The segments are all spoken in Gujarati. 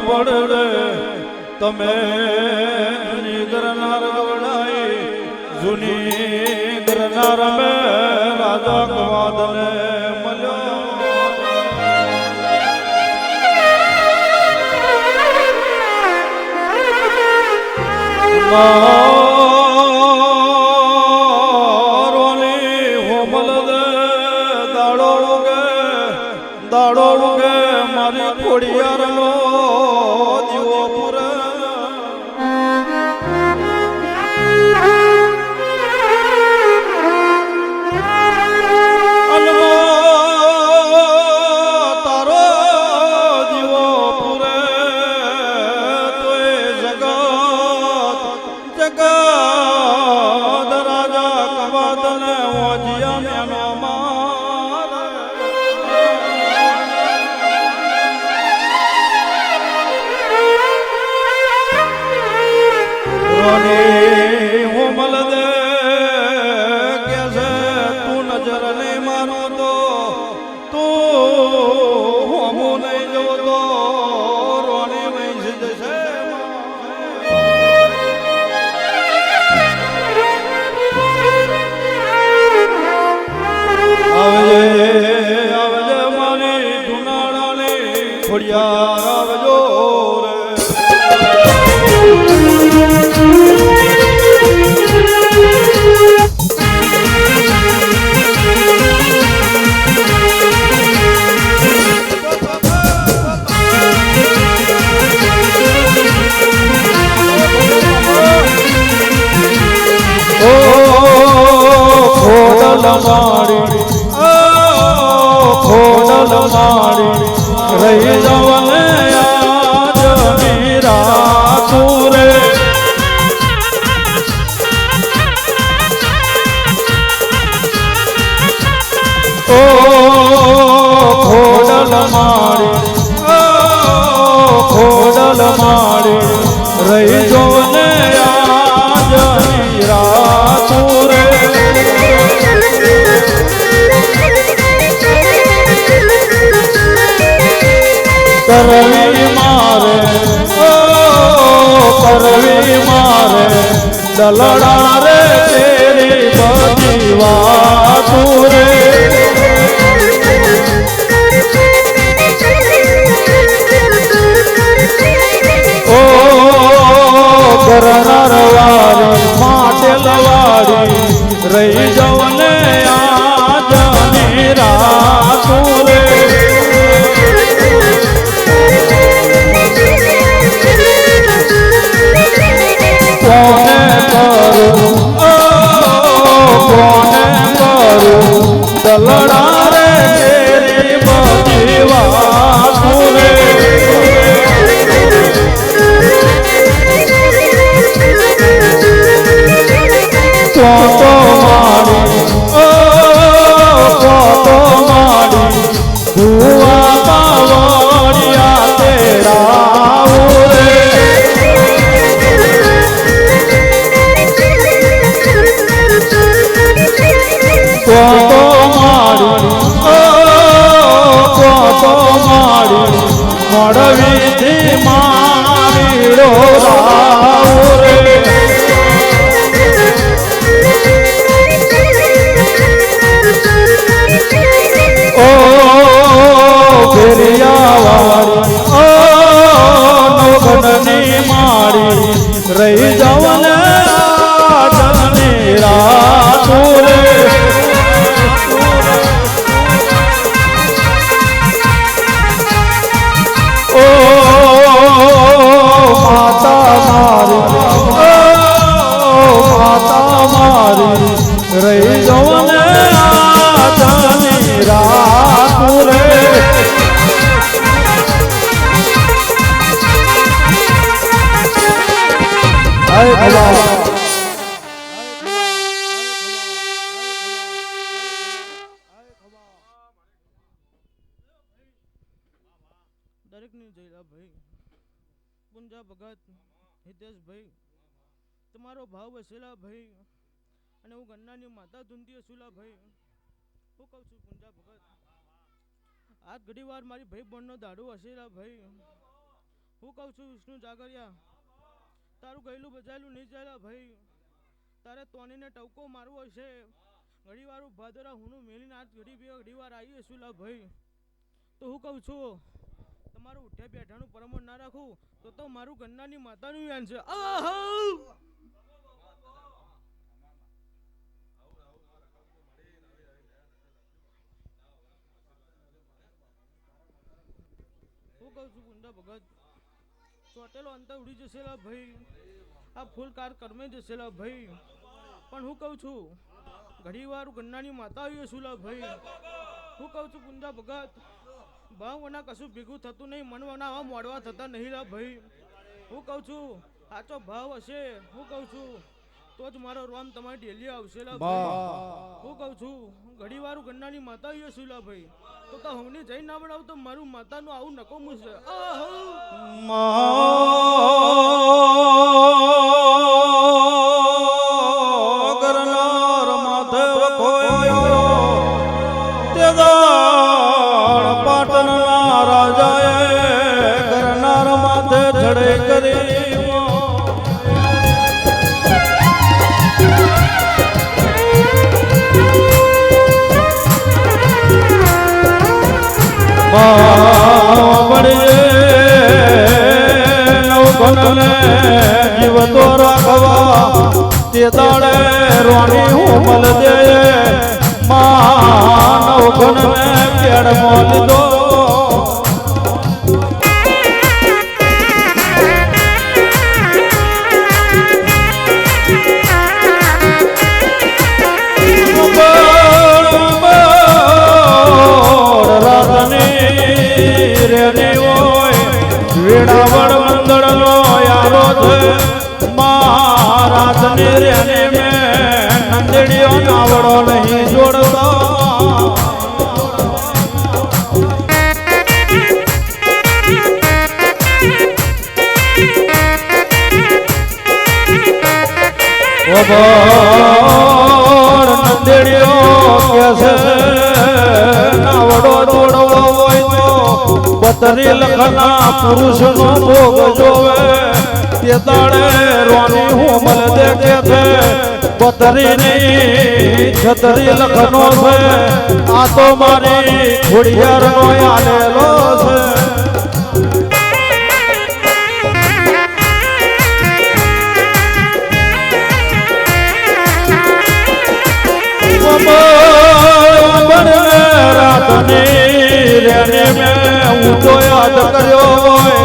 પડે તમે જૂની કરનાર ગવડાઈ જૂની કરનાર મે રાજા કવાદને મળ્યો રોની હોમલ દે દાડો ઉગે મારી ખોડિયાર નો દીવો પૂરે તારો દીવો પૂરે તોય જગત રાજા કવાદને ઓજિયા મેનો હોમલ દે કે છે તું નજર નહીં માનો તો તું હોમું નહીં જોતો રોણી વૈસ જશે આવજે મારી જુનાળાની ખોડિયાર આવજો ખોડલ મારી રહી જવને આજ મીરા તુરે ઓ ખોડલ મારી રહી જવને આજ મીરા તુરે કરવી મારે દલડા રે તેરી બધી વાતો રે ઓ કરનાર વારી માટે લવાડી રહી જવને આજ નિરાતો રે દલડા રે તેરી બધી વાતો રે તો મારી ભુવા પાવડિયા તેરા રે મળવીથી મારીડો રાવ રે ઓ ફેરિયાવાળી નોગનની મારી રહી જવને જનની રાતો રે માતા મારી રહી જવને આજાની રાત રે દરેકની જયરાભાઈ પુંજા ભગત હિતેશભાઈ તમારો ભાવ વસેલાભાઈ અને હું ગન્નાની માતા ધૂંધી સુલાભાઈ હું કહું છું પુંજા ભગત આ ઘડી વાર મારી ભાઈ બનનો દાડો હશે લા ભાઈ. હું કહું છું વિષ્ણુ જાગરિયા, તારું ગયેલું બજાયેલું નહીં જાય ભાઈ. તારે તોનીને ટવકો મારવો હશે. ઘડી વાર ભાદરા હુંનું મેલીને આજ ઘડી વાર આવી હશું લા ભાઈ. તો હું કહું છું તમારું ઉઠ્યા બેઠાનું પરમણ ના રાખું તો મારું ગન્નાની માતાનું વ્યાન છે. હું કહું છું ગુંડા ભગત, ચોટેલો અંતર ઉડી જશે લા ભાઈ. આ ફૂલ કાર કરમે જશે લા ભાઈ. પણ હું કહું છું ઘડી વાર ગન્નાની માતા આવી છું લા ભાઈ. હું કહું છું ગુંડા ભગત, ભાવના કશું ભેગું થતું નહીં, મનવાના આવા મોડવા થતા નહીં લા ભાઈ. હું કહું છું સાચો ભાવ હશે, હું કહું છું તો જ મારો રોમ તમારી ડેલી આવશે લા ભાઈ. હું કહું છું ઘડી વાર ગન્નાની માતા આવી છું લા ભાઈ. તો હમણે જઈ ના બનાવ તો મારું માતાનું આવું નકોમું છે. કરનાર માથે વખોયો તે દાળ પાટણના રાજાએ કરનાર માથે ચડે કરી. જીવતો રાખવા તે દાડે રોણી ઉમલ દે માનવ ઘનને પેડ મોલીધો. વેડાવળ મંદળનો યારો છે મહારાજને રેને મેં નંદડીઓ નાવડો નહીં જોડતો. નંદડીઓ કેસે નાવડો જોડવો હોય તો બતરી લખના પુરુષનો ભોગ જોવે તે દાડે રોની હુમલ દેખે છે. બતરી ની છતરી લખનો છે આ તો મારી ખોડિયારનો આલેલો છે. રાતની રેને મેં ઊંચો યાદ કર્યો હોય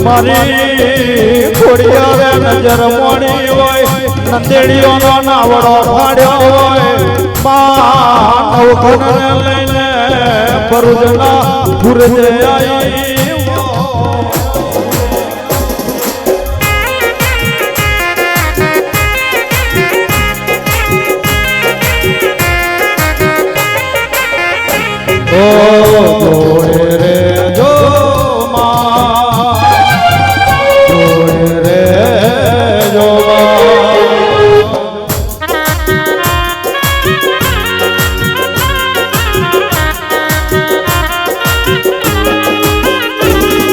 મારી ખોડિયારે નજર મોડી હોય નંદેડીઓનો નાવડો ફાડ્યો હોય માનવ ઘનને લઈને ભરૂચના ભુરજે આવી. જોડે રે જો જોડે રે જો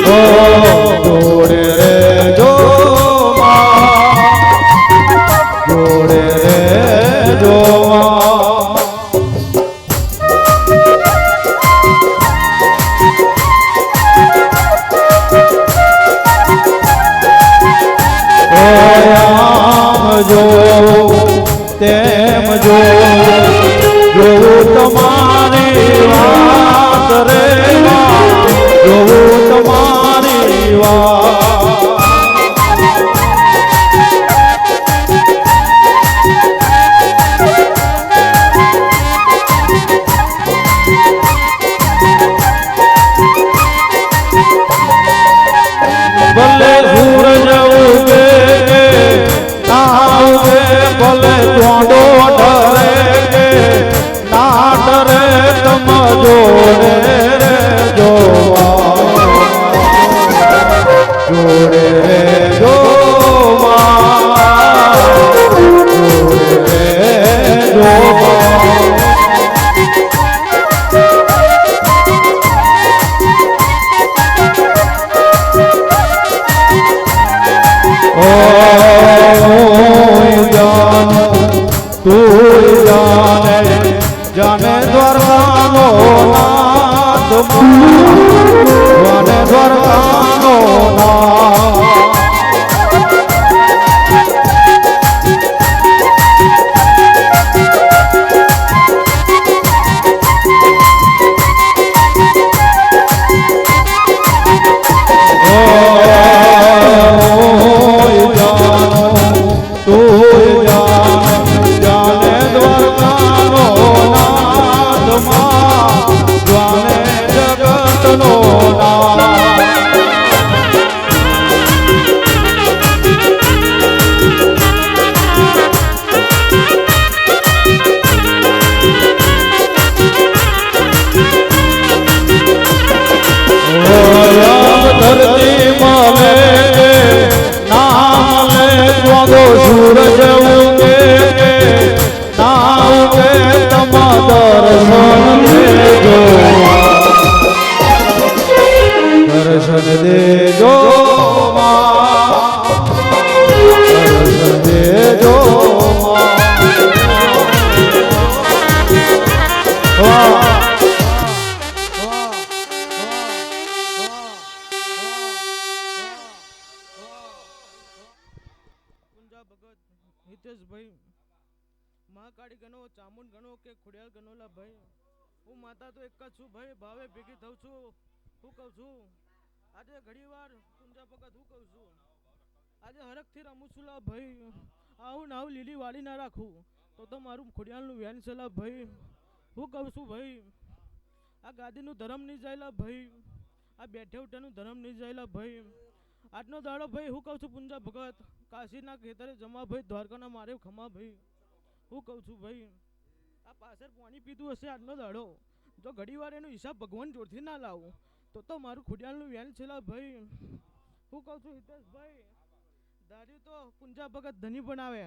જોડે રે જો જોડે રે જો. જો તેમ જો જોવું તમારી વાત રે જોવું તમારી વાત. ભલે સૂરજ ઉગે ભલે ચોંડો ડરે ના ડરે તમ જોડે રે જોવા જોડે રે જોવા જોડે રે જોવા. તું જાને દ્વારકાનો નાથ જાને દ્વારકાનો નાથ સૂરજ ઉગે ના ઉગે તમારા દર્શન દેજો દર્શન દેજો હિતેશભાઈ મહાકાળી ગણો ચામુંડ ગણો કે ખોડિયાલ ગણોલા ભાઈ હું માતા તો એક જ છું ભાઈ ભાવે ભેગી થઉં છું હું કહું છું આજે ઘણી વાર પૂંજા ભગત હું કહું છું આજે હરખથી રમું છું લા ભાઈ આવું ને આવું લીલી વાળી ના રાખું તો મારું ખોડિયાલનું વ્યાન છે લા ભાઈ હું કહું છું ભાઈ આ ગાદીનું ધર્મ નહીં જાયલા ભાઈ આ બેઠે ઉઠાનું ધર્મ નહીં જાયલા ભાઈ આજનો દાડો ભાઈ હું કહું છું પૂંજા ભગત કાશીના ખેતરે જમા ભાઈ દ્વારકાના મારે ખમા ભાઈ હું કહું છું ભાઈ આ પાછળ પાણી પીધું હશે આજનો દાડો જો ઘડી વાર એનો હિસાબ ભગવાન જોરથી ના લાવું તો મારું ખોડિયાલનું વ્યાન છેલા ભાઈ હું કહું છું હિતેશભાઈ ધાર્યું તો પૂંજા ભગત ધની બનાવે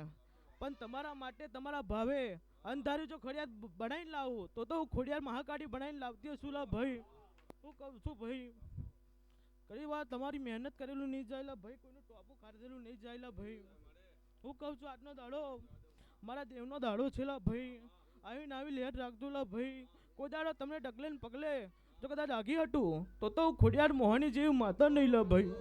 પણ તમારા માટે તમારા ભાવે અંધાર્યું જો ખોડિયાર બનાવીને લાવું તો હું ખોડિયાર મહાકાળી બનાવીને લાવતી હશું લા ભાઈ હું કહું છું ભાઈ ઘણી વાર તમારી મહેનત કરેલું નહીં જાયલા ભાઈ કોઈનું ટોપું ખાધેલું નહીં જાયલા ભાઈ હું કહું છું આજનો દાડો મારા દેવનો દાડો છે લા ભાઈ આવીને આવી લેટ રાખજો લા ભાઈ કોઈ દાડો તમને ડગલે ને પગલે જો કદાચ આગી હતું તો હું ખોડિયાર મોહની જેવી માતા નહીં લા ભાઈ